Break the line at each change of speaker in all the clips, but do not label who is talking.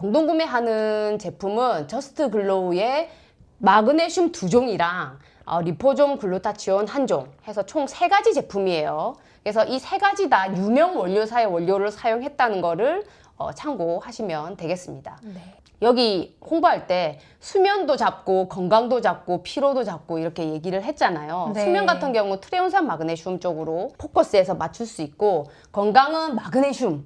공동구매하는 제품은 저스트 글로우의 마그네슘 2종이랑 리포존 글루타치온 1종 해서 총 3가지 제품이에요. 그래서 이 3가지 다 유명 원료사의 원료를 사용했다는 거를 참고하시면 되겠습니다.
네.
여기 홍보할 때 수면도 잡고 건강도 잡고 피로도 잡고 이렇게 얘기를 했잖아요.
네.
수면 같은 경우 트레온산 마그네슘 쪽으로 포커스해서 맞출 수 있고, 건강은 마그네슘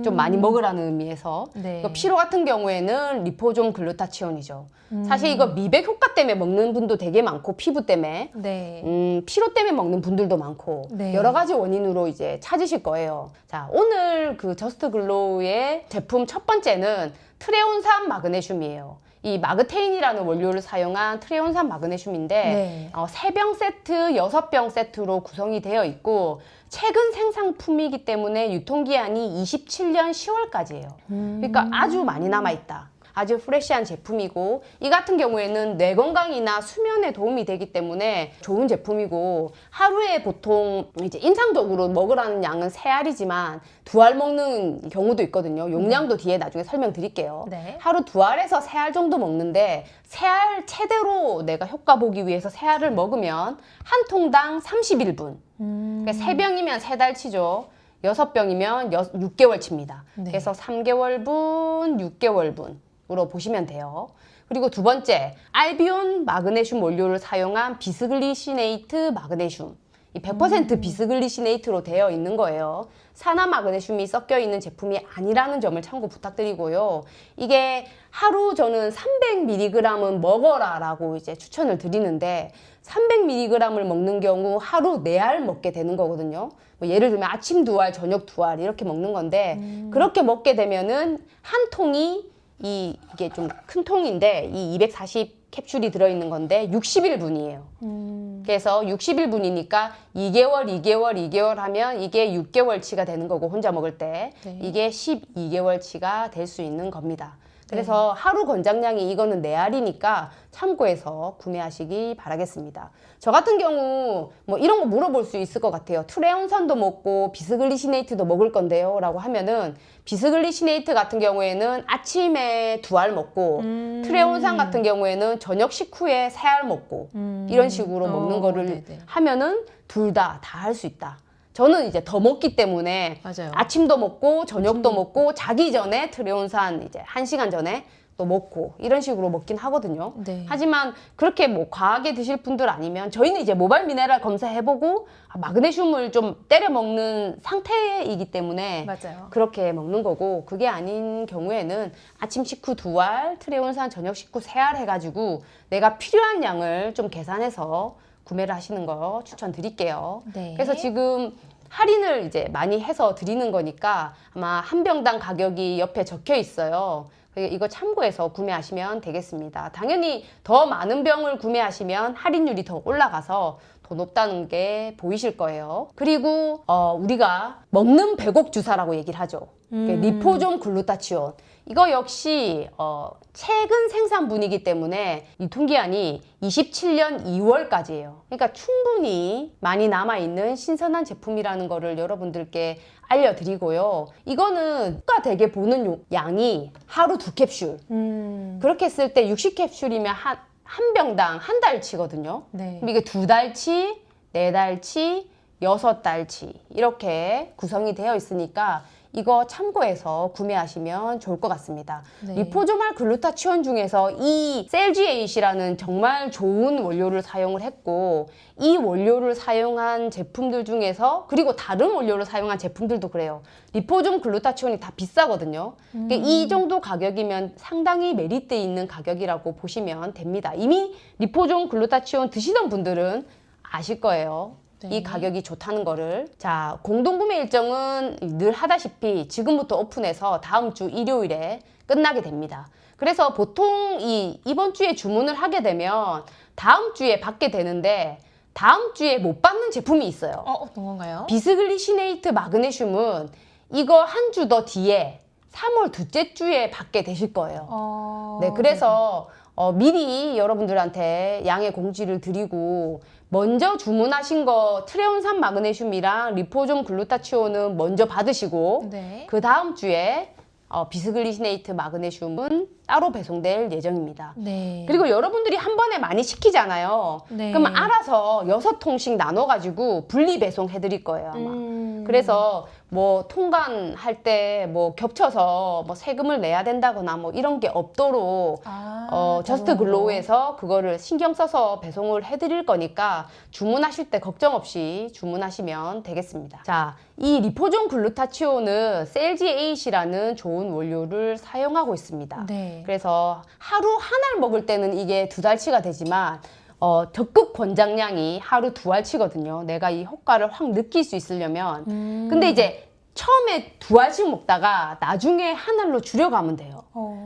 좀 많이 먹으라는 의미에서,
네.
피로 같은 경우에는 리포존 글루타치온이죠. 사실 이거 미백 효과 때문에 먹는 분도 되게 많고, 피부 때문에
네.
피로 때문에 먹는 분들도 많고,
네.
여러 가지 원인으로 이제 찾으실 거예요. 자, 오늘 그 저스트 글로우의 제품 첫 번째는 트레온산 마그네슘이에요. 이 마그테인이라는 원료를 사용한 트레온산 마그네슘인데
네.
3병 세트, 6병 세트로 구성이 되어 있고, 최근 생산품이기 때문에 유통기한이 27년 10월까지예요. 그러니까 아주 많이 남아있다. 아주 프레시한 제품이고, 이 같은 경우에는 뇌 건강이나 수면에 도움이 되기 때문에 좋은 제품이고, 하루에 보통 이제 인상적으로 먹으라는 양은 3알이지만 2알 먹는 경우도 있거든요. 용량도 뒤에 나중에 설명드릴게요.
네.
하루 2알에서 3알 정도 먹는데, 3알 최대로 내가 효과 보기 위해서 3알을 먹으면 한 통당 31분. 그러니까 3병이면 3달 치죠. 6병이면 6개월 칩니다.
네.
그래서 3개월분, 6개월분으로 보시면 돼요. 그리고 두 번째, 알비온 마그네슘 원료를 사용한 비스글리시네이트 마그네슘. 이 100% 비스글리시네이트로 되어 있는 거예요. 산화 마그네슘이 섞여 있는 제품이 아니라는 점을 참고 부탁드리고요. 이게 하루 저는 300mg은 먹어라 라고 이제 추천을 드리는데, 300mg을 먹는 경우 하루 4알 먹게 되는 거거든요. 뭐 예를 들면 아침 2알, 저녁 2알 이렇게 먹는 건데, 그렇게 먹게 되면은 한 통이 이게 좀 큰 통인데, 이 240 캡슐이 들어있는 건데 60일분이에요. 그래서 60일분이니까 2개월, 2개월, 2개월 하면 이게 6개월치가 되는 거고, 혼자 먹을 때
네.
이게 12개월치가 될 수 있는 겁니다. 그래서 하루 권장량이 이거는 4알이니까 참고해서 구매하시기 바라겠습니다. 저 같은 경우 뭐 이런 거 물어볼 수 있을 것 같아요. 트레온산도 먹고 비스글리시네이트도 먹을 건데요 라고 하면은, 비스글리시네이트 같은 경우에는 아침에 2알 먹고, 트레온산 같은 경우에는 저녁 식후에 3알 먹고, 이런 식으로 먹는 거를
네네.
하면은 둘 다 할 수 있다. 저는 이제 더 먹기 때문에
맞아요.
아침도 먹고 저녁도 먹고, 자기 전에 트레온산 이제 1시간 전에 또 먹고, 이런 식으로 먹긴 하거든요.
네.
하지만 그렇게 뭐 과하게 드실 분들 아니면, 저희는 이제 모발 미네랄 검사해보고 마그네슘을 좀 때려 먹는 상태이기 때문에
맞아요.
그렇게 먹는 거고, 그게 아닌 경우에는 아침 식후 2알, 트레온산 저녁 식후 3알 해가지고 내가 필요한 양을 좀 계산해서 구매를 하시는 거 추천드릴게요.
네.
그래서 지금 할인을 이제 많이 해서 드리는 거니까 아마 한 병당 가격이 옆에 적혀 있어요. 이거 참고해서 구매하시면 되겠습니다. 당연히 더 많은 병을 구매하시면 할인율이 더 올라가서 더 높다는 게 보이실 거예요. 그리고 우리가 먹는 배곡 주사라고 얘기를 하죠. 리포존 글루타치온. 이거 역시 최근 생산분이기 때문에 유통기한이 27년 2월까지예요. 그러니까 충분히 많이 남아있는 신선한 제품이라는 거를 여러분들께 알려드리고요. 이거는 효과 되게 보는 양이 하루 2캡슐. 그렇게 했을 때 60캡슐이면 한 병당 한 달치거든요.
네.
그럼 이게 2달치, 4달치, 6달치 이렇게 구성이 되어 있으니까 이거 참고해서 구매하시면 좋을 것 같습니다.
네.
리포조말 글루타치온 중에서 이 셀G8이라는 정말 좋은 원료를 사용을 했고, 이 원료를 사용한 제품들 중에서, 그리고 다른 원료를 사용한 제품들도 그래요. 리포존 글루타치온이 다 비싸거든요. 그러니까 이 정도 가격이면 상당히 메리트 있는 가격이라고 보시면 됩니다. 이미 리포존 글루타치온 드시던 분들은 아실 거예요.
네.
이 가격이 좋다는 거를. 자, 공동구매 일정은 늘 하다시피 지금부터 오픈해서 다음 주 일요일에 끝나게 됩니다. 그래서 보통 이번 주에 주문을 하게 되면 다음 주에 받게 되는데, 다음 주에 못 받는 제품이 있어요.
어떤 건가요?
비스글리시네이트 마그네슘은 이거 한 주 더 뒤에 3월 둘째 주에 받게 되실 거예요. 네, 그래서 미리 여러분들한테 양해 공지를 드리고, 먼저 주문하신 거 트레온산 마그네슘이랑 리포존 글루타치온은 먼저 받으시고,
네.
그 다음 주에 비스글리시네이트 마그네슘은 따로 배송될 예정입니다.
네.
그리고 여러분들이 한 번에 많이 시키잖아요.
네.
그럼 알아서 6통씩 나눠가지고 분리 배송해드릴 거예요, 아마. 그래서 뭐 통관할 때 뭐 겹쳐서 뭐 세금을 내야 된다거나 뭐 이런 게 없도록 저스트 글로우에서 그거를 신경 써서 배송을 해드릴 거니까 주문하실 때 걱정 없이 주문하시면 되겠습니다. 자, 이 리포존 글루타치온은 셀지8이라는 좋은 원료를 사용하고 있습니다.
네.
그래서 하루 한 알 먹을 때는 이게 2달치가 되지만 적극 권장량이 하루 2알치거든요. 내가 이 효과를 확 느낄 수 있으려면. 근데 이제 처음에 2알씩 먹다가 나중에 한 알로 줄여가면 돼요.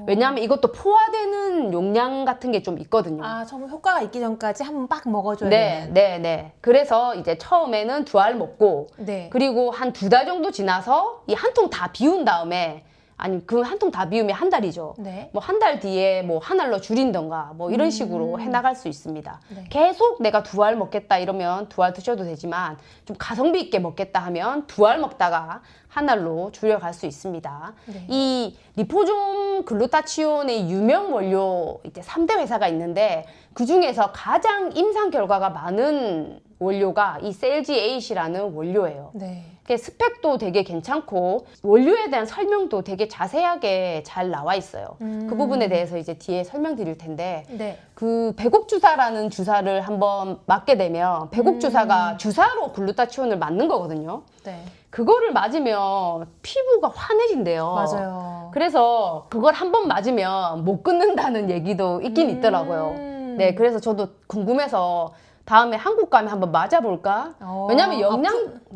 왜냐하면 이것도 포화되는 용량 같은 게 좀 있거든요.
아, 처음 효과가 있기 전까지 한 번 빡 먹어줘야
네,
되는.
네. 그래서 이제 처음에는 2알 먹고
네.
그리고 한 2달 정도 지나서 이 한 통 다 비운 다음에 아니 그 한 통 다 비우면 한 달이죠.
네.
뭐 한 달 뒤에 뭐 한 알로 줄인던가 뭐 이런 식으로 해나갈 수 있습니다.
네.
계속 내가 2알 먹겠다 이러면 2알 드셔도 되지만 좀 가성비 있게 먹겠다 하면 2알 먹다가 한 알로 줄여갈 수 있습니다.
네.
이 리포존 글루타치온의 유명 원료 이제 3대 회사가 있는데 그 중에서 가장 임상 결과가 많은 원료가 이 셀지8이라는 원료예요.
네.
스펙도 되게 괜찮고 원료에 대한 설명도 되게 자세하게 잘 나와 있어요. 그 부분에 대해서 이제 뒤에 설명드릴 텐데
네.
그 배곡 주사라는 주사를 한번 맞게 되면 배곡 주사가 주사로 글루타치온을 맞는 거거든요.
네.
그거를 맞으면 피부가 환해진대요.
맞아요.
그래서 그걸 한 번 맞으면 못 끊는다는 얘기도 있긴 있더라고요. 네, 그래서 저도 궁금해서 다음에 한국 가면 한번 맞아볼까? 왜냐면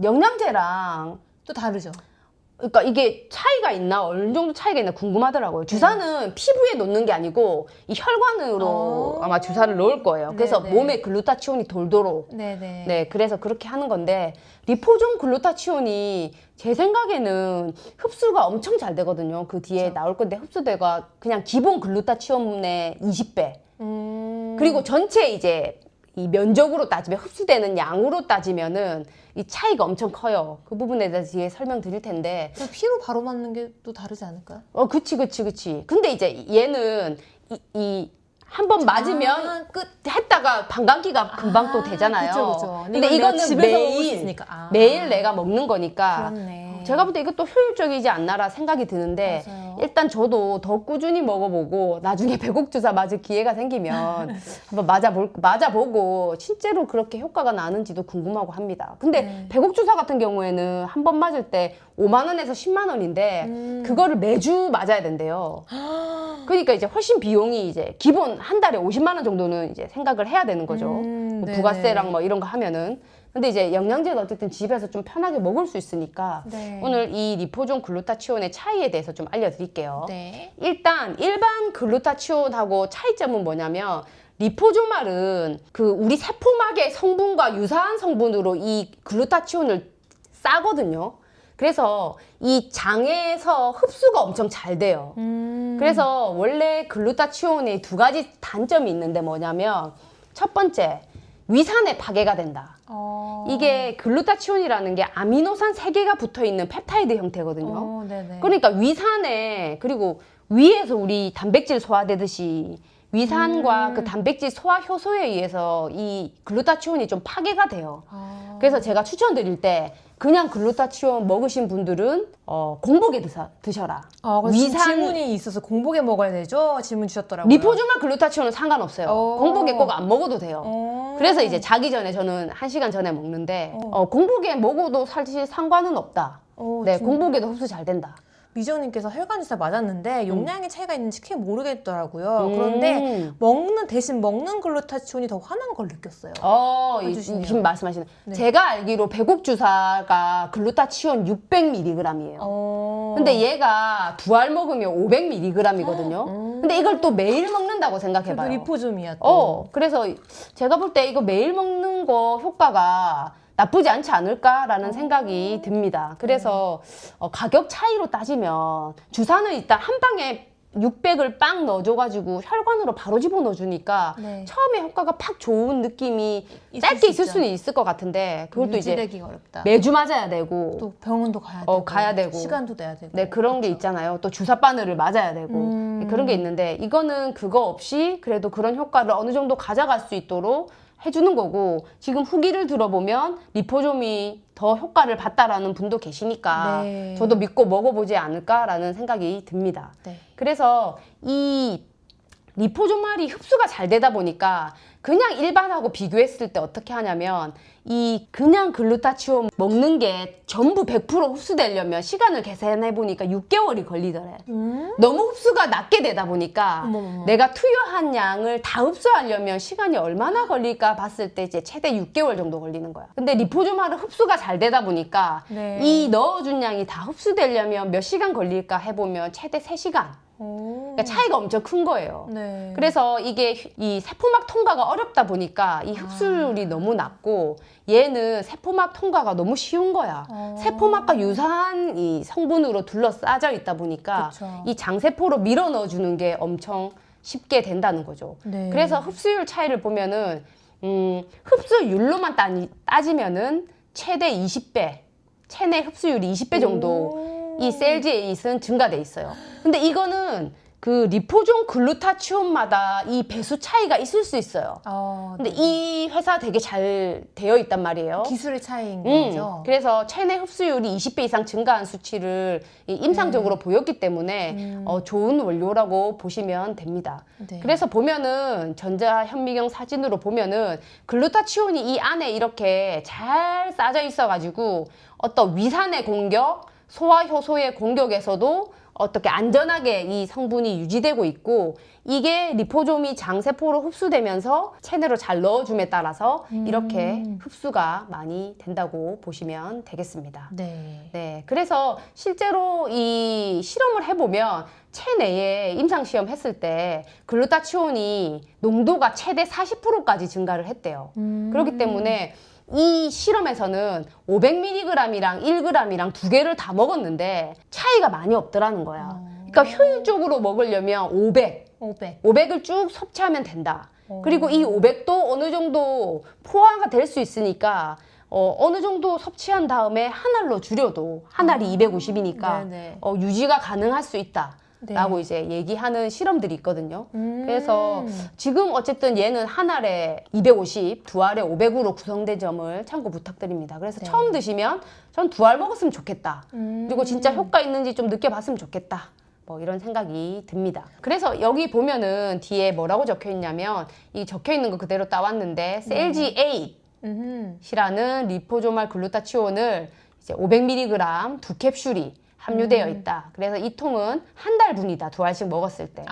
영양제랑
또 다르죠.
그러니까 이게 차이가 있나 어느 정도 차이가 있나 궁금하더라고요. 주사는 피부에 놓는 게 아니고 이 혈관으로 아마 주사를 넣을 거예요. 그래서
네네.
몸에 글루타치온이 돌도록
네네.
네, 그래서 그렇게 하는 건데 리포존 글루타치온이 제 생각에는 흡수가 엄청 잘 되거든요. 그 뒤에
그렇죠.
나올 건데 흡수대가 그냥 기본 글루타치온의 20배. 그리고 전체 이제 이 면적으로 따지면 흡수되는 양으로 따지면은 이 차이가 엄청 커요. 그 부분에 대해서 뒤에 설명드릴 텐데.
피로 바로 맞는 게 또 다르지 않을까요?
그치. 근데 이제 얘는 한 번 맞으면
끝.
했다가 반감기가 금방 또 되잖아요.
그쵸.
근데 이거는
집에서 먹을 수 있으니까.
매일 내가 먹는 거니까.
그렇네.
제가 볼 때 이것도 효율적이지 않나라 생각이 드는데
맞아요.
일단 저도 더 꾸준히 먹어보고 나중에 배곡주사 맞을 기회가 생기면 한번 맞아보고 실제로 그렇게 효과가 나는지도 궁금하고 합니다. 근데 배곡주사 같은 경우에는 한 번 맞을 때 5만 원에서 10만 원인데 그거를 매주 맞아야 된대요. 그러니까 이제 훨씬 비용이 이제 기본 한 달에 50만 원 정도는 이제 생각을 해야 되는 거죠. 뭐 부가세랑 뭐 이런 거 하면은. 근데 이제 영양제가 어쨌든 집에서 좀 편하게 먹을 수 있으니까
네.
오늘 이 리포존 글루타치온의 차이에 대해서 좀 알려드릴게요.
네.
일단 일반 글루타치온하고 차이점은 뭐냐면 리포조말은 그 우리 세포막의 성분과 유사한 성분으로 이 글루타치온을 싸거든요. 그래서 이 장에서 흡수가 엄청 잘 돼요. 그래서 원래 글루타치온의 2가지 단점이 있는데 뭐냐면 첫 번째 위산에 파괴가 된다. 이게 글루타치온이라는 게 아미노산 3개가 붙어있는 펩타이드 형태거든요.
네네.
그러니까 위산에 그리고 위에서 우리 단백질 소화되듯이 위산과 그 단백질 소화 효소에 의해서 이 글루타치온이 좀 파괴가 돼요. 그래서 제가 추천드릴 때 그냥 글루타치온 먹으신 분들은 공복에 드셔라.
질문이 있어서 공복에 먹어야 되죠? 질문 주셨더라고요.
리포조말 글루타치온은 상관없어요. 공복에 꼭 안 먹어도 돼요. 그래서 이제 자기 전에 저는 1시간 전에 먹는데 공복에 먹어도 사실 상관은 없다. 네, 공복에도 흡수 잘 된다.
미정님께서 혈관주사 맞았는데 용량의 차이가 있는지 크게 모르겠더라고요. 그런데 대신 먹는 글루타치온이 더 환한 걸 느꼈어요. 해주시네요.
지금 말씀하시는 제가 알기로 배곡주사가 글루타치온 600mg이에요. 근데 얘가 2알 먹으면 500mg이거든요. 근데 이걸 또 매일 먹는다고 생각해봐요.
리포좀이야 또.
그래서 제가 볼 때 이거 매일 먹는 거 효과가 나쁘지 않지 않을까라는 생각이 듭니다. 그래서 가격 차이로 따지면 주사는 일단 한 방에 600을 빵 넣어줘가지고 혈관으로 바로 집어넣어주니까
네.
처음에 효과가 팍 좋은 느낌이
있을
짧게
수
있을
있죠.
수는 있을 것 같은데 그걸 또 이제
유지되기가 어렵다.
매주 맞아야 되고
또 병원도 가야 되고,
가야 되고.
시간도 내야 되고.
네, 그런 게 있잖아요. 또 주사 바늘을 맞아야 되고 그런 게 있는데 이거는 그거 없이 그래도 그런 효과를 어느 정도 가져갈 수 있도록 해주는 거고 지금 후기를 들어보면 리포좀이 더 효과를 봤다라는 분도 계시니까
네.
저도 믿고 먹어보지 않을까라는 생각이 듭니다.
네.
그래서 이 리포조말이 흡수가 잘 되다 보니까 그냥 일반하고 비교했을 때 어떻게 하냐면 이 그냥 글루타치온 먹는 게 전부 100% 흡수되려면 시간을 계산해 보니까 6개월이 걸리더래. 너무 흡수가 낮게 되다 보니까
어머머머.
내가 투여한 양을 다 흡수하려면 시간이 얼마나 걸릴까 봤을 때 이제 최대 6개월 정도 걸리는 거야. 근데 리포조말은 흡수가 잘 되다 보니까
네.
이 넣어준 양이 다 흡수되려면 몇 시간 걸릴까 해보면 최대 3시간.
오.
그러니까 차이가 엄청 큰 거예요.
네.
그래서 이게 이 세포막 통과가 어렵다 보니까 이 흡수율이 너무 낮고 얘는 세포막 통과가 너무 쉬운 거야. 세포막과 유사한 이 성분으로 둘러싸져 있다 보니까
그쵸.
이 장세포로 밀어 넣어주는 게 엄청 쉽게 된다는 거죠.
네.
그래서 흡수율 차이를 보면은 흡수율로만 따지면은 최대 20배, 체내 흡수율이 20배 정도 이 셀지에잇은 증가돼 있어요. 근데 이거는 그 리포존 글루타치온마다 이 배수 차이가 있을 수 있어요. 근데 이 회사 되게 잘 되어 있단 말이에요.
기술의 차이인 거죠.
그래서 체내 흡수율이 20배 이상 증가한 수치를 임상적으로 보였기 때문에 좋은 원료라고 보시면 됩니다.
네.
그래서 보면은 전자 현미경 사진으로 보면은 글루타치온이 이 안에 이렇게 잘 싸져 있어가지고 어떤 위산의 공격, 소화효소의 공격에서도 어떻게 안전하게 이 성분이 유지되고 있고 이게 리포좀이 장세포로 흡수되면서 체내로 잘 넣어줌에 따라서 이렇게 흡수가 많이 된다고 보시면 되겠습니다.
네.
네, 그래서 실제로 이 실험을 해보면 체내에 임상시험 했을 때 글루타치온이 농도가 최대 40%까지 증가를 했대요. 그렇기 때문에 이 실험에서는 500mg이랑 1g이랑 두 개를 다 먹었는데 차이가 많이 없더라는 거야. 그러니까 효율적으로 먹으려면 500을 쭉 섭취하면 된다. 그리고 이 500도 어느 정도 포화가 될 수 있으니까 어느 정도 섭취한 다음에 한 알로 줄여도 한 알이 250이니까 유지가 가능할 수 있다. 라고 이제 얘기하는 실험들이 있거든요. 그래서 지금 어쨌든 얘는 한 알에 250, 두 알에 500으로 구성된 점을 참고 부탁드립니다. 그래서 처음 드시면 전 두 알 먹었으면 좋겠다. 그리고 진짜 효과 있는지 좀 느껴봤으면 좋겠다. 뭐 이런 생각이 듭니다. 그래서 여기 보면은 뒤에 뭐라고 적혀 있냐면 이 적혀 있는 거 그대로 따왔는데 셀지8이라는 리포조말 글루타치온을 이제 500mg 두 캡슐이 함유되어 있다. 그래서 이 통은 한 달분이다. 두 알씩 먹었을 때.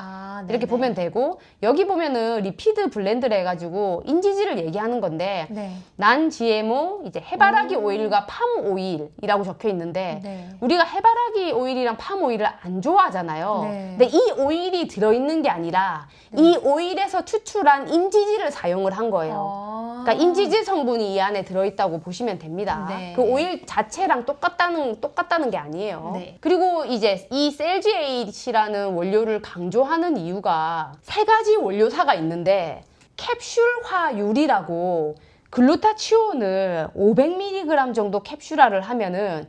이렇게 보면 되고 여기 보면은 리피드 블렌드를 해가지고 인지질을 얘기하는 건데 난 GMO 이제 해바라기 오일과 팜 오일이라고 적혀 있는데 우리가 해바라기 오일이랑 팜 오일을 안 좋아하잖아요. 근데 이 오일이 들어있는 게 아니라 이 오일에서 추출한 인지질을 사용을 한 거예요. 그러니까 인지질 성분이 이 안에 들어있다고 보시면 됩니다. 그 오일 자체랑 똑같다는 게 아니에요. 그리고 이제 이 셀지에잇이라는 원료를 강조하는 이유가 세 가지 원료사가 있는데 캡슐화율이라고 글루타치온을 500mg 정도 캡슐화를 하면은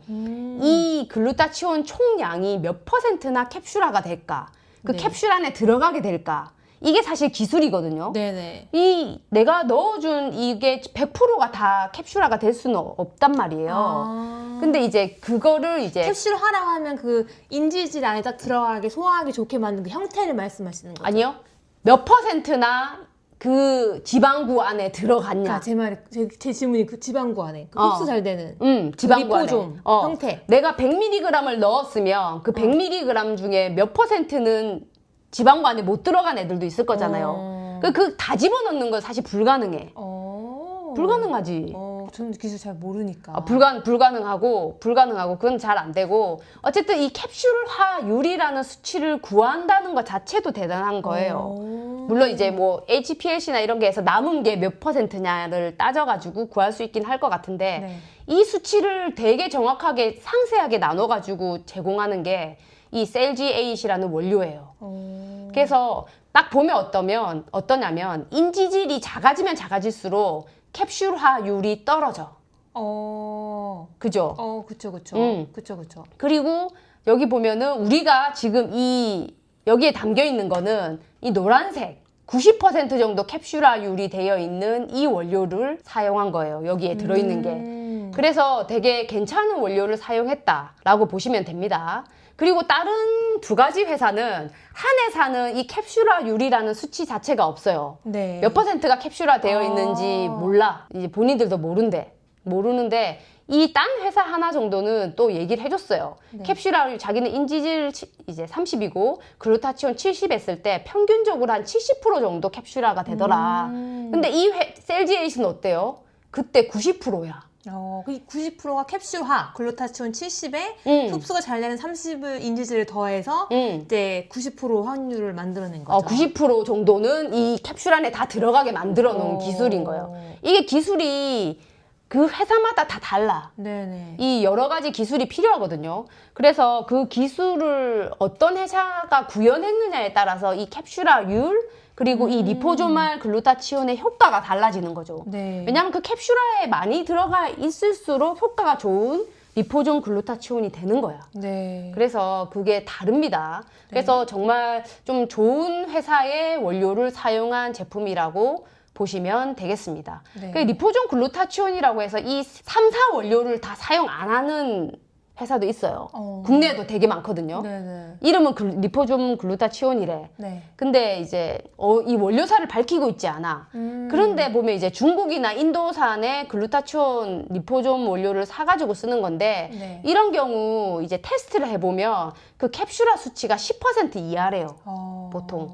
이 글루타치온 총량이 몇 %나 캡슐화가 될까? 그 캡슐 안에 들어가게 될까? 이게 사실 기술이거든요. 이 내가 넣어준 이게 100%가 다 캡슐화가 될 수는 없단 말이에요. 근데 이제 그거를 이제
캡슐화라고 하면 그 인지질 안에 딱 들어가게 소화하기 좋게 만든 그 형태를 말씀하시는 거죠?
아니요. 몇 %나 그 지방구 안에 들어갔냐?
제 질문이 그 지방구 안에 그 흡수 잘 되는
지방구 안에
리포좀 형태.
내가 100mg을 넣었으면 그 100mg 중에 몇 %는 지방구 안에 못 들어간 애들도 있을 거잖아요. 그 다 집어넣는 건 사실 불가능해. 불가능하지.
저는 기술 잘 모르니까.
불가능하고 그건 잘 안 되고 어쨌든 이 캡슐화율이라는 수치를 구한다는 것 자체도 대단한 거예요. 물론 이제 뭐 HPLC나 이런 게 해서 남은 게 몇 %냐를 따져가지고 구할 수 있긴 할 것 같은데 이 수치를 되게 정확하게 상세하게 나눠가지고 제공하는 게 이 셀지8이라는 원료예요. 그래서 딱 보면 어떠냐면 인지질이 작아지면 작아질수록 캡슐화율이 떨어져. 그죠?
그쵸. 그쵸.
그리고 여기 보면은 우리가 지금 여기에 담겨 있는 거는 이 노란색 90% 정도 캡슐화율이 되어 있는 이 원료를 사용한 거예요. 여기에 들어있는 게. 그래서 되게 괜찮은 원료를 사용했다라고 보시면 됩니다. 그리고 다른 두 가지 회사는 한 회사는 이 캡슐화율이라는 수치 자체가 없어요.
네.
몇 퍼센트가 캡슐화 되어 있는지 몰라. 이제 본인들도 모르는데 이 딴 회사 하나 정도는 또 얘기를 해줬어요.
네.
캡슐화율 자기는 인지질 이제 30이고 글루타치온 70 했을 때 평균적으로 한 70% 정도 캡슐화가 되더라. 근데 이 셀지8은 어때요? 그때 90%야.
그 90%가 캡슐화, 글루타치온 70에 흡수가 잘 되는 30을 인지질을 더해서 이제 90% 확률을 만들어낸 거죠.
90% 정도는 이 캡슐 안에 다 들어가게 만들어 놓은 기술인 거예요. 이게 기술이 그 회사마다 다 달라.
네네.
이 여러 가지 기술이 필요하거든요. 그래서 그 기술을 어떤 회사가 구현했느냐에 따라서 이 캡슐화율 그리고 이 리포조말 글루타치온의 효과가 달라지는 거죠.
네.
왜냐하면 그 캡슐화에 많이 들어가 있을수록 효과가 좋은 리포존 글루타치온이 되는 거야.
네.
그래서 그게 다릅니다. 그래서 정말 좀 좋은 회사의 원료를 사용한 제품이라고 보시면 되겠습니다.
네.
그 리포존 글루타치온이라고 해서 이 3, 4 원료를 다 사용 안 하는 회사도 있어요. 국내에도 되게 많거든요.
네네.
이름은 리포존 글루타치온이래.
네.
근데 이제 이 원료사를 밝히고 있지 않아. 그런데 보면 이제 중국이나 인도산의 글루타치온 리포존 원료를 사가지고 쓰는 건데
네.
이런 경우 이제 테스트를 해보면 그 캡슐화 수치가 10% 이하래요. 보통.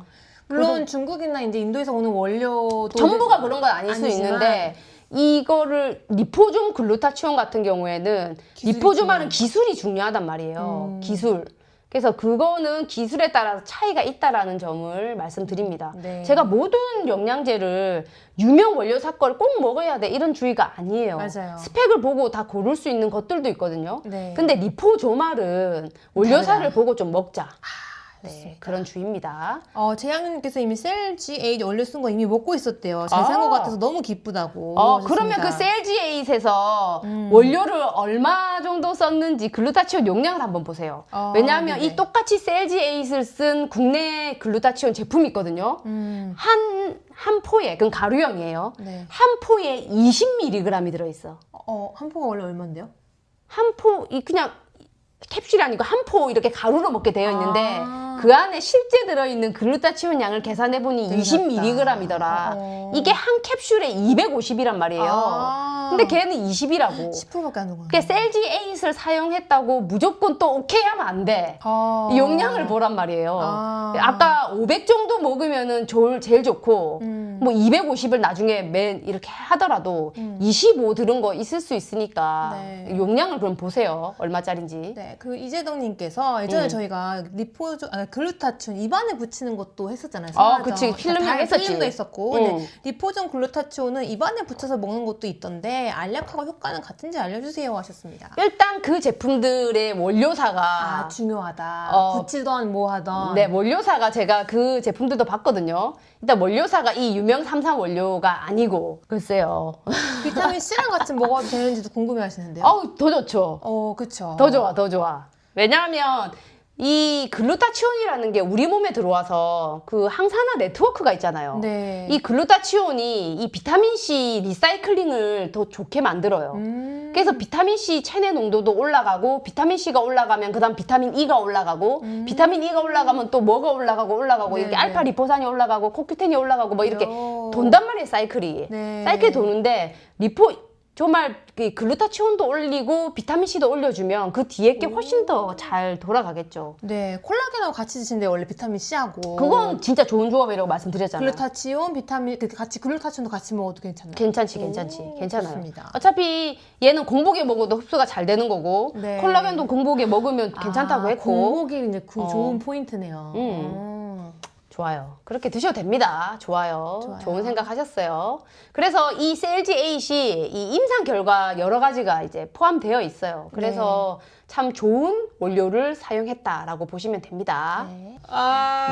물론 중국이나 이제 인도에서 오는 원료도
전부가 그런 건 아닐 수
아니지만
있는데 이거를 리포존 글루타치온 같은 경우에는 리포조말은 기술이 중요하단 말이에요. 기술. 그래서 그거는 기술에 따라서 차이가 있다라는 점을 말씀드립니다.
네.
제가 모든 영양제를 유명 원료사 걸 꼭 먹어야 돼 이런 주의가 아니에요.
맞아요.
스펙을 보고 다 고를 수 있는 것들도 있거든요.
네.
근데 리포조말은 원료사를
다르다.
보고 좀 먹자. 네,
좋습니다.
그런 주의입니다.
재양님께서 이미 셀지8 원료 쓴 거 이미 먹고 있었대요. 잘 산 것 같아서 너무 기쁘다고.
그러면 그 셀지8에서 원료를 얼마 정도 썼는지 글루타치온 용량을 한번 보세요. 왜냐하면
네네.
이 똑같이 셀지8을 쓴 국내 글루타치온 제품이 있거든요. 한 포에, 그건 가루형이에요.
네.
한 포에 20mg이 들어있어.
한 포가 원래 얼마인데요?
한 포, 그냥 캡슐이 아니고 한 포 이렇게 가루로 먹게 되어 있는데
아.
그 안에 실제 들어있는 글루타치온 양을 계산해보니
되게
20mg이더라. 이게 한 캡슐에 250이란 말이에요. 근데 걔는 20이라고.
10%밖에 안 되는
그게 셀지8을 사용했다고 무조건 또 오케이 하면 안 돼. 이 용량을 보란 말이에요. 아까 500 정도 먹으면은 제일 좋고 뭐 250을 나중에 이렇게 하더라도 25 들은 거 있을 수 있으니까
네.
용량을 그럼 보세요. 얼마짜린지.
네, 그 이재덕님께서 예전에 저희가 글루타치온 입안에 붙이는 것도 했었잖아요.
그치. 필름형
다
했었지.
필름도 있었고. 근데 리포존 글루타치온은 입안에 붙여서 먹는 것도 있던데 알약하고 효과는 같은지 알려주세요 하셨습니다.
일단 그 제품들의 원료사가
중요하다. 붙이던 뭐 하던.
네, 원료사가 제가 그 제품들도 봤거든요. 일단 원료사가 이 유명 3,4 원료가 아니고 글쎄요.
비타민 C랑 같이 먹어도 되는지도 궁금해 하시는데요.
더 좋죠.
그쵸.
더 좋아. 왜냐하면 이 글루타치온이라는 게 우리 몸에 들어와서 그 항산화 네트워크가 있잖아요.
네.
이 글루타치온이 이 비타민C 리사이클링을 더 좋게 만들어요. 그래서 비타민C 체내 농도도 올라가고 비타민C가 올라가면 그 다음 비타민 E가 올라가고 비타민 E가 올라가면 또 뭐가 올라가고 이렇게 알파 리포산이 올라가고 코큐텐이 올라가고 뭐 이렇게 돈단 말이에요. 사이클이.
네.
사이클이 도는데 정말 글루타치온도 올리고 비타민C도 올려주면 그 뒤에 게 훨씬 더 잘 돌아가겠죠.
네, 콜라겐하고 같이 드시는데 원래 비타민 C하고
그건 진짜 좋은 조합이라고 말씀드렸잖아요.
글루타치온, 비타민 같이 글루타치온도 같이 먹어도 괜찮아요.
괜찮아요. 괜찮아요.
좋습니다.
어차피 얘는 공복에 먹어도 흡수가 잘 되는 거고
네.
콜라겐도 공복에 먹으면 괜찮다고 했고
공복이 이제 좋은 포인트네요.
좋아요. 그렇게 드셔도 됩니다. 좋아요.
좋아요.
좋은 생각 하셨어요. 그래서 이 셀지8이 이 임상 결과 여러 가지가 이제 포함되어 있어요. 그래서 참 좋은 원료를 사용했다라고 보시면 됩니다.
네.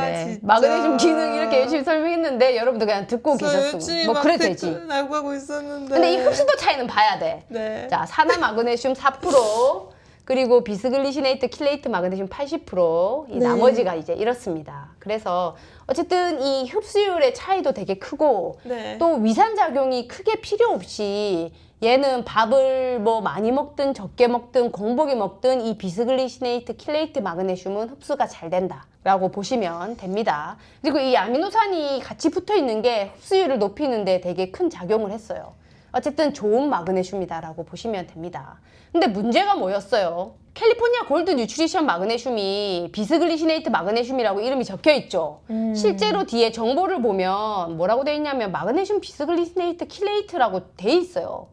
네. 마그네슘 기능 이렇게 열심히 설명했는데 여러분들 그냥 듣고 계셨으면 뭐 그래 되지.
나고 하고 있었는데.
근데 이 흡수도 차이는 봐야 돼.
네.
자, 산화 마그네슘 4%, 그리고 비스글리시네이트 킬레이트 마그네슘 80%, 이
네.
나머지가 이제 이렇습니다. 그래서 어쨌든 이 흡수율의 차이도 되게 크고
네.
또 위산작용이 크게 필요 없이 얘는 밥을 뭐 많이 먹든 적게 먹든 공복에 먹든 이 비스글리시네이트 킬레이트 마그네슘은 흡수가 잘 된다 라고 보시면 됩니다. 그리고 이 아미노산이 같이 붙어 있는 게 흡수율을 높이는 데 되게 큰 작용을 했어요. 어쨌든 좋은 마그네슘이다라고 보시면 됩니다. 근데 문제가 뭐였어요? 캘리포니아 골드 뉴트리션 마그네슘이 비스글리시네이트 마그네슘이라고 이름이 적혀 있죠. 실제로 뒤에 정보를 보면 뭐라고 돼 있냐면 마그네슘 비스글리시네이트 킬레이트라고 돼 있어요.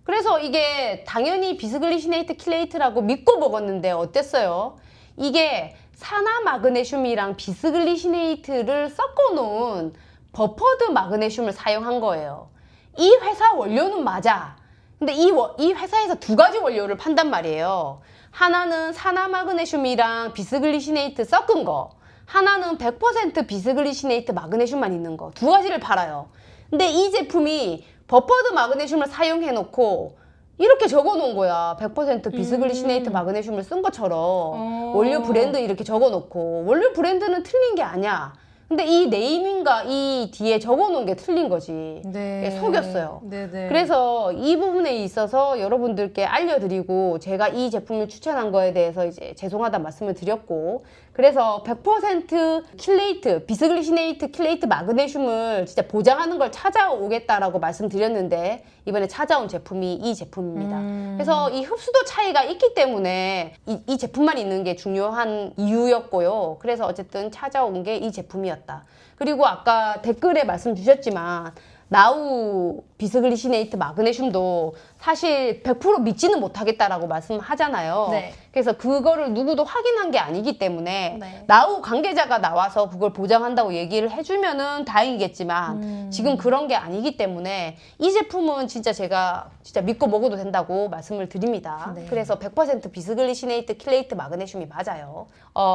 그래서 이게 당연히 비스글리시네이트 킬레이트라고 믿고 먹었는데 어땠어요? 이게 산화 마그네슘이랑 비스글리시네이트를 섞어 놓은 버퍼드 마그네슘을 사용한 거예요. 이 회사 원료는 맞아. 근데 이 회사에서 두 가지 원료를 판단 말이에요. 하나는 산화 마그네슘이랑 비스글리시네이트 섞은 거, 하나는 100% 비스글리시네이트 마그네슘만 있는 거, 두 가지를 팔아요. 근데 이 제품이 버퍼드 마그네슘을 사용해 놓고 이렇게 적어 놓은 거야. 100% 비스글리시네이트 마그네슘을 쓴 것처럼 원료 브랜드 이렇게 적어 놓고, 원료 브랜드는 틀린 게 아니야. 근데 이 네이밍과 이 뒤에 적어놓은 게 틀린 거지.
네.
속였어요.
네네.
그래서 이 부분에 있어서 여러분들께 알려드리고 제가 이 제품을 추천한 거에 대해서 이제 죄송하다 말씀을 드렸고, 그래서 100% 킬레이트, 비스글리시네이트 킬레이트 마그네슘을 진짜 보장하는 걸 찾아오겠다라고 말씀드렸는데 이번에 찾아온 제품이 이 제품입니다. 그래서 이 흡수도 차이가 있기 때문에 이 제품만 있는 게 중요한 이유였고요. 그래서 어쨌든 찾아온 게 이 제품이었다. 그리고 아까 댓글에 말씀 주셨지만 나우 비스글리시네이트 마그네슘도 사실 100% 믿지는 못하겠다라고 말씀하잖아요.
네.
그래서 그거를 누구도 확인한 게 아니기 때문에
네.
나우 관계자가 나와서 그걸 보장한다고 얘기를 해주면은 다행이겠지만 지금 그런 게 아니기 때문에 이 제품은 진짜 제가 진짜 믿고 먹어도 된다고 말씀을 드립니다.
네.
그래서 100% 비스글리시네이트 킬레이트 마그네슘이 맞아요.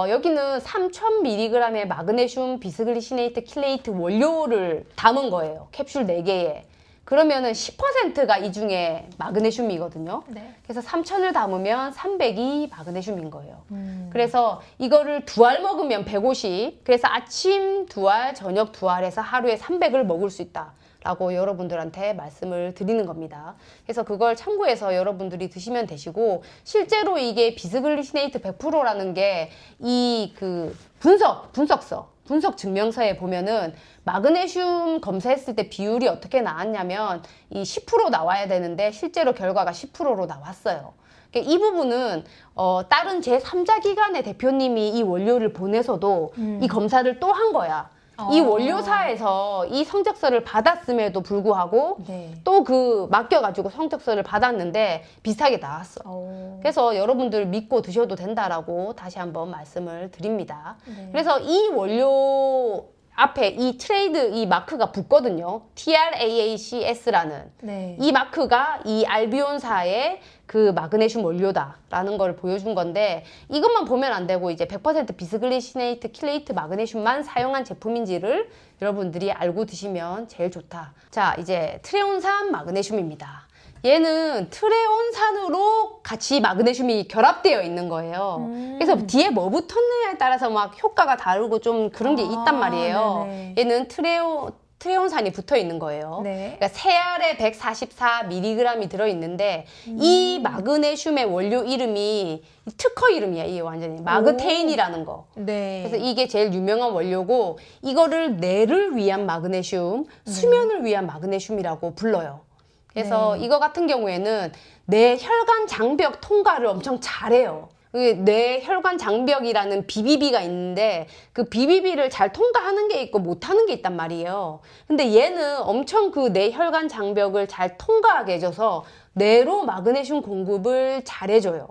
여기는 3000mg의 마그네슘 비스글리시네이트 킬레이트 원료를 담은 거예요. 캡슐 4개에. 그러면은 10%가 이 중에 마그네슘이거든요.
네.
그래서 3000을 담으면 300이 마그네슘인 거예요. 그래서 이거를 2알 먹으면 150. 그래서 아침 2알, 저녁 2알 해서 하루에 300을 먹을 수 있다. 라고 여러분들한테 말씀을 드리는 겁니다. 그래서 그걸 참고해서 여러분들이 드시면 되시고, 실제로 이게 비스글리시네이트 100%라는 게 이 그 분석 증명서에 보면은 마그네슘 검사했을 때 비율이 어떻게 나왔냐면 이 10% 나와야 되는데 실제로 결과가 10%로 나왔어요. 그러니까 이 부분은 다른 제3자 기관의 대표님이 이 원료를 보내서도 이 검사를 또 한 거야. 이 원료사에서 이 성적서를 받았음에도 불구하고
네.
또 그 맡겨가지고 성적서를 받았는데 비슷하게 나왔어. 그래서 여러분들 믿고 드셔도 된다라고 다시 한번 말씀을 드립니다.
네.
그래서 이 원료 앞에 이 트레이드 이 마크가 붙거든요. TRAACS라는
네.
이 마크가 이 알비온사의 그 마그네슘 원료다라는 걸 보여준 건데, 이것만 보면 안 되고 이제 100% 비스글리시네이트 킬레이트 마그네슘만 사용한 제품인지를 여러분들이 알고 드시면 제일 좋다. 자, 이제 트레온산 마그네슘입니다. 얘는 트레온산으로 같이 마그네슘이 결합되어 있는 거예요. 그래서 뒤에 뭐 붙었느냐에 따라서 막 효과가 다르고 좀 그런 게 있단 말이에요.
네네.
얘는 트레온산이 붙어 있는 거예요.
네.
그러니까 세 알에 144mg이 들어있는데 이 마그네슘의 원료 이름이 특허 이름이야. 이게 완전히 마그테인이라는 거.
네.
그래서 이게 제일 유명한 원료고, 이거를 뇌를 위한 마그네슘, 수면을 위한 마그네슘이라고 불러요. 그래서
네.
이거 같은 경우에는 뇌 혈관 장벽 통과를 엄청 잘해요. 뇌 혈관 장벽이라는 BBB가 있는데 그 BBB를 잘 통과하는 게 있고 못하는 게 있단 말이에요. 근데 얘는 엄청 그 뇌 혈관 장벽을 잘 통과하게 해줘서 뇌로 마그네슘 공급을 잘 해줘요.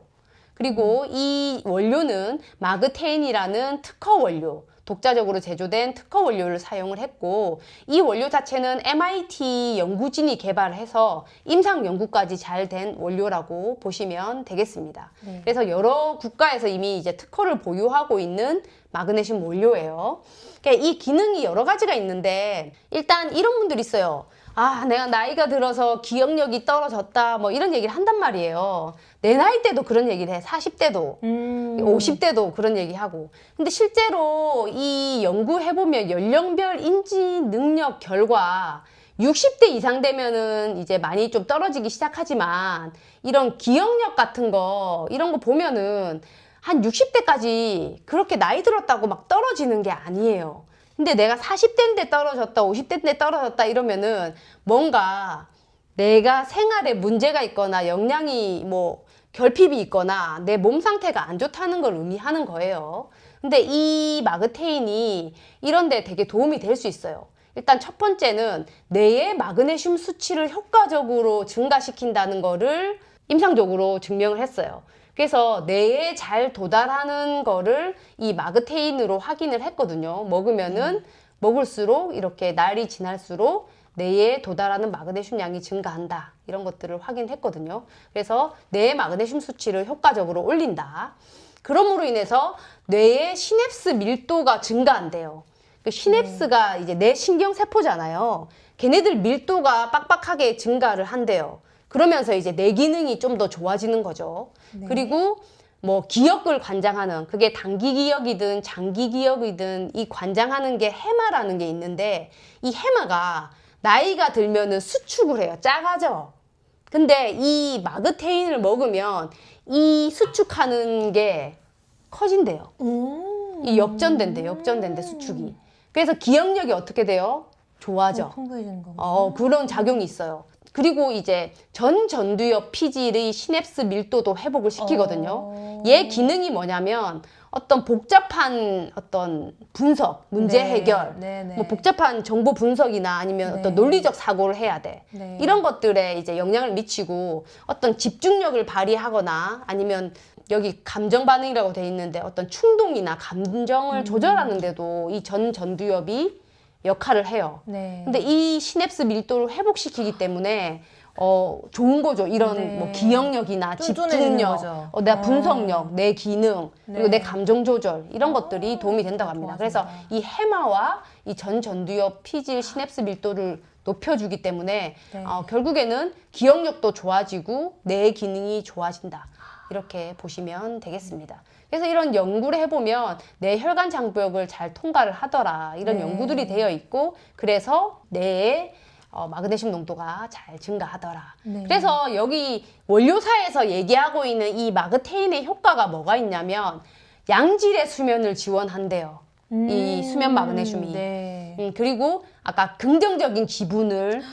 그리고 이 원료는 마그테인이라는 특허 원료, 독자적으로 제조된 특허 원료를 사용을 했고 이 원료 자체는 MIT 연구진이 개발해서 임상 연구까지 잘 된 원료라고 보시면 되겠습니다.
네.
그래서 여러 국가에서 이미 이제 특허를 보유하고 있는 마그네슘 원료예요. 그러니까 이 기능이 여러 가지가 있는데 일단 이런 분들 있어요. 아, 내가 나이가 들어서 기억력이 떨어졌다 뭐 이런 얘기를 한단 말이에요. 내 나이 때도 그런 얘기를 해. 40대도 50대도 그런 얘기하고. 근데 실제로 이 연구해보면 연령별 인지 능력 결과 60대 이상 되면은 이제 많이 좀 떨어지기 시작하지만 이런 기억력 같은 거 이런 거 보면은 한 60대까지 그렇게 나이 들었다고 막 떨어지는 게 아니에요. 근데 내가 40대인데 떨어졌다, 50대인데 떨어졌다 이러면은 뭔가 내가 생활에 문제가 있거나 영양이 뭐 결핍이 있거나 내 몸 상태가 안 좋다는 걸 의미하는 거예요. 근데 이 마그테인이 이런 데 되게 도움이 될 수 있어요. 일단 첫 번째는 뇌의 마그네슘 수치를 효과적으로 증가시킨다는 거를 임상적으로 증명을 했어요. 그래서 뇌에 잘 도달하는 거를 이 마그테인으로 확인을 했거든요. 먹으면은 먹을수록 이렇게 날이 지날수록 뇌에 도달하는 마그네슘 양이 증가한다. 이런 것들을 확인했거든요. 그래서 뇌의 마그네슘 수치를 효과적으로 올린다. 그럼으로 인해서 뇌의 시냅스 밀도가 증가한대요. 그 시냅스가 이제 뇌 신경세포잖아요. 걔네들 밀도가 빡빡하게 증가를 한대요. 그러면서 이제 뇌 기능이 좀 더 좋아지는 거죠.
네.
그리고 뭐 기억을 관장하는 그게 단기 기억이든 장기 기억이든 이 관장하는 게 해마라는 게 있는데 이 해마가 나이가 들면은 수축을 해요. 작아져. 근데 이 마그테인을 먹으면 이 수축하는 게 커진대요. 이 역전된대 수축이. 그래서 기억력이 어떻게 돼요? 좋아져.
풍부해지는 거.
그런 작용이 있어요. 그리고 이제 전두엽 피질의 시냅스 밀도도 회복을 시키거든요. 얘 기능이 뭐냐면 어떤 복잡한 어떤 분석, 문제
네,
해결,
네, 네.
뭐 복잡한 정보 분석이나 아니면
네.
어떤 논리적 사고를 해야 돼.
네.
이런 것들에 이제 영향을 미치고 어떤 집중력을 발휘하거나 아니면 여기 감정 반응이라고 돼 있는데 어떤 충동이나 감정을 조절하는데도 이 전두엽이 역할을 해요.
네.
근데 이 시냅스 밀도를 회복시키기 때문에 좋은 거죠. 이런
네.
뭐 기억력이나
쫀쫀해지는
집중력,
거죠.
내 분석력, 내 기능, 그리고
네.
내 감정 조절 이런 것들이 도움이 된다고 합니다. 그래서
좋아진다.
이 해마와 이 전두엽 피질 시냅스 밀도를 높여주기 때문에
네.
결국에는 기억력도 좋아지고 뇌 기능이 좋아진다. 이렇게 보시면 되겠습니다. 그래서 이런 연구를 해보면 뇌 혈관 장벽을 잘 통과를 하더라. 이런
네.
연구들이 되어 있고 그래서 뇌에 마그네슘 농도가 잘 증가하더라.
네.
그래서 여기 원료사에서 얘기하고 있는 이 마그테인의 효과가 뭐가 있냐면 양질의 수면을 지원한대요. 이 수면 마그네슘이.
네.
그리고 아까 긍정적인 기분을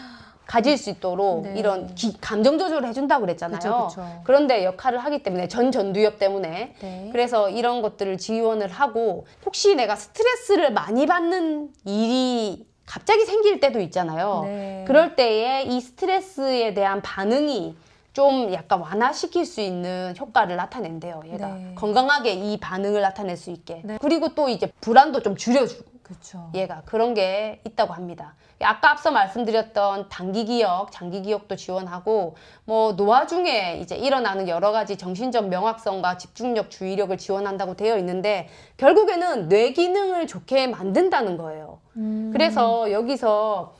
가질 수 있도록
네.
이런 감정 조절을 해준다고 그랬잖아요.
그쵸, 그쵸.
그런데 역할을 하기 때문에 전두엽 때문에
네.
그래서 이런 것들을 지원을 하고 혹시 내가 스트레스를 많이 받는 일이 갑자기 생길 때도 있잖아요.
네.
그럴 때에 이 스트레스에 대한 반응이 좀 약간 완화시킬 수 있는 효과를 나타낸대요. 얘가
네.
건강하게 이 반응을 나타낼 수 있게.
네.
그리고 또 이제 불안도 좀 줄여주고.
그렇죠.
얘가 그런 게 있다고 합니다. 아까 앞서 말씀드렸던 단기 기억, 장기 기억도 지원하고 뭐 노화 중에 이제 일어나는 여러 가지 정신적 명확성과 집중력, 주의력을 지원한다고 되어 있는데 결국에는 뇌 기능을 좋게 만든다는 거예요. 그래서 여기서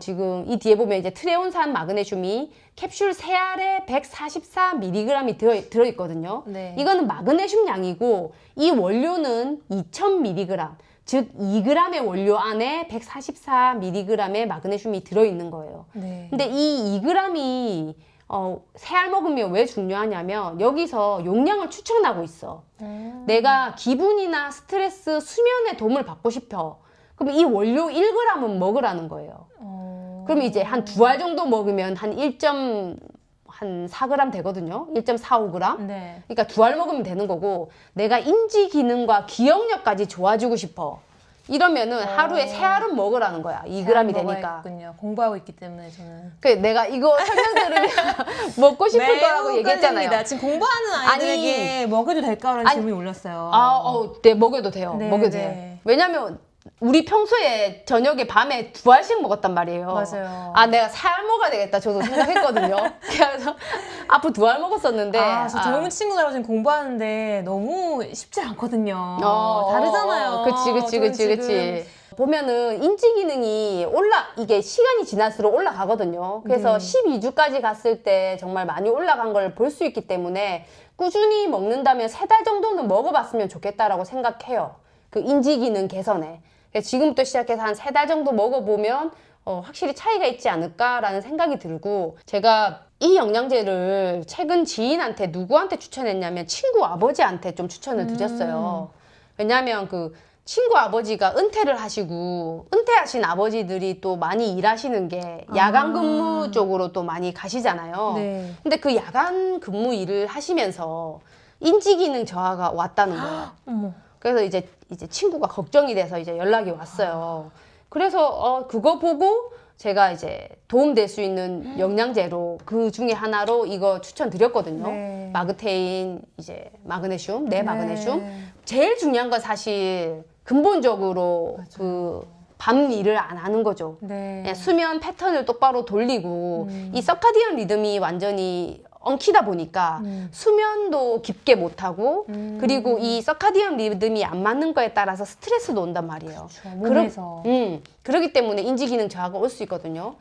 지금 이 뒤에 보면 이제 트레온산 마그네슘이 캡슐 3알에 144mg이 들어있거든요.
네.
이거는 마그네슘 양이고 이 원료는 2000mg, 즉 2g의 원료 안에 144mg의 마그네슘이 들어있는 거예요.
네.
근데 이 2g이 새알 먹으면 왜 중요하냐면 여기서 용량을 추천하고 있어. 내가 기분이나 스트레스, 수면에 도움을 받고 싶어. 그럼 이 원료 1g은 먹으라는 거예요. 그럼 이제 한 2알 정도 먹으면 한 1.4g 되거든요. 1.45g.
네.
그러니까 2알 먹으면 되는 거고 내가 인지 기능과 기억력까지 좋아지고 싶어. 이러면은 하루에 3알은 먹으라는 거야. 2g이 되니까.
공부하고 있기 때문에 저는.
그 내가 이거 설명 들으면 먹고 싶을 거라고 얘기했잖아요.
끌립니다. 지금 공부하는 아이들에게 먹여도 될까라는 질문이 올랐어요.
네, 먹여도 돼요.
네,
먹여도
네.
돼요. 왜냐면 우리 평소에 저녁에 밤에 2알씩 먹었단 말이에요.
맞아요.
아, 내가 4알 먹어야 되겠다. 저도 생각했거든요. 그래서 앞으로 2알 먹었었는데.
저 젊은 친구들하고 지금 공부하는데 너무 쉽지 않거든요. 다르잖아요.
그치. 보면은 인지 기능이 이게 시간이 지날수록 올라가거든요. 그래서 12주까지 갔을 때 정말 많이 올라간 걸 볼 수 있기 때문에 꾸준히 먹는다면 3달 정도는 먹어봤으면 좋겠다라고 생각해요. 그 인지 기능 개선에. 지금부터 시작해서 한 3달 정도 먹어보면 확실히 차이가 있지 않을까라는 생각이 들고, 제가 이 영양제를 최근 지인한테 누구한테 추천했냐면 친구 아버지한테 좀 추천을 드렸어요. 왜냐면 그 친구 아버지가 은퇴를 하시고, 은퇴하신 아버지들이 또 많이 일하시는 게 야간 근무 쪽으로 또 많이 가시잖아요.
네.
근데 그 야간 근무 일을 하시면서 인지 기능 저하가 왔다는 거예요.
어머.
그래서 이제 친구가 걱정이 돼서 이제 연락이 왔어요. 그래서 그거 보고 제가 이제 도움될 수 있는 영양제로 그 중에 하나로 이거 추천드렸거든요.
네.
마그테인, 이제 마그네슘, 마그네슘. 제일 중요한 건 사실 근본적으로 그 밤 일을 안 하는 거죠. 그냥 수면 패턴을 똑바로 돌리고 이 서카디언 리듬이 완전히 엉키다 보니까 수면도 깊게 못하고 그리고 이 서카디언 리듬이 안 맞는 거에 따라서 스트레스도 온단 말이에요.
몸에서.
그렇기 때문에 인지 기능 저하가 올 수 있거든요.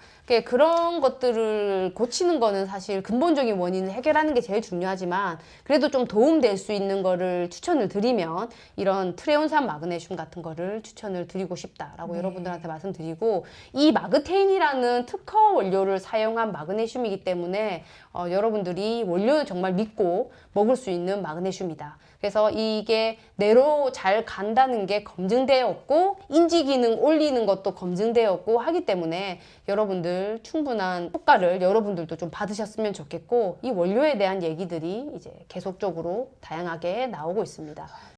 그런 것들을 고치는 거는 사실 근본적인 원인을 해결하는 게 제일 중요하지만, 그래도 좀 도움될 수 있는 거를 추천을 드리면 이런 트레온산 마그네슘 같은 거를 추천을 드리고 싶다라고 여러분들한테 말씀드리고, 이 마그테인이라는 특허 원료를 사용한 마그네슘이기 때문에 여러분들이 원료를 정말 믿고 먹을 수 있는 마그네슘이다. 그래서 이게 뇌로 잘 간다는 게 검증되었고, 인지 기능 올리는 것도 검증되었고 하기 때문에 여러분들 충분한 효과를 여러분들도 좀 받으셨으면 좋겠고, 이 원료에 대한 얘기들이 이제 계속적으로 다양하게 나오고 있습니다.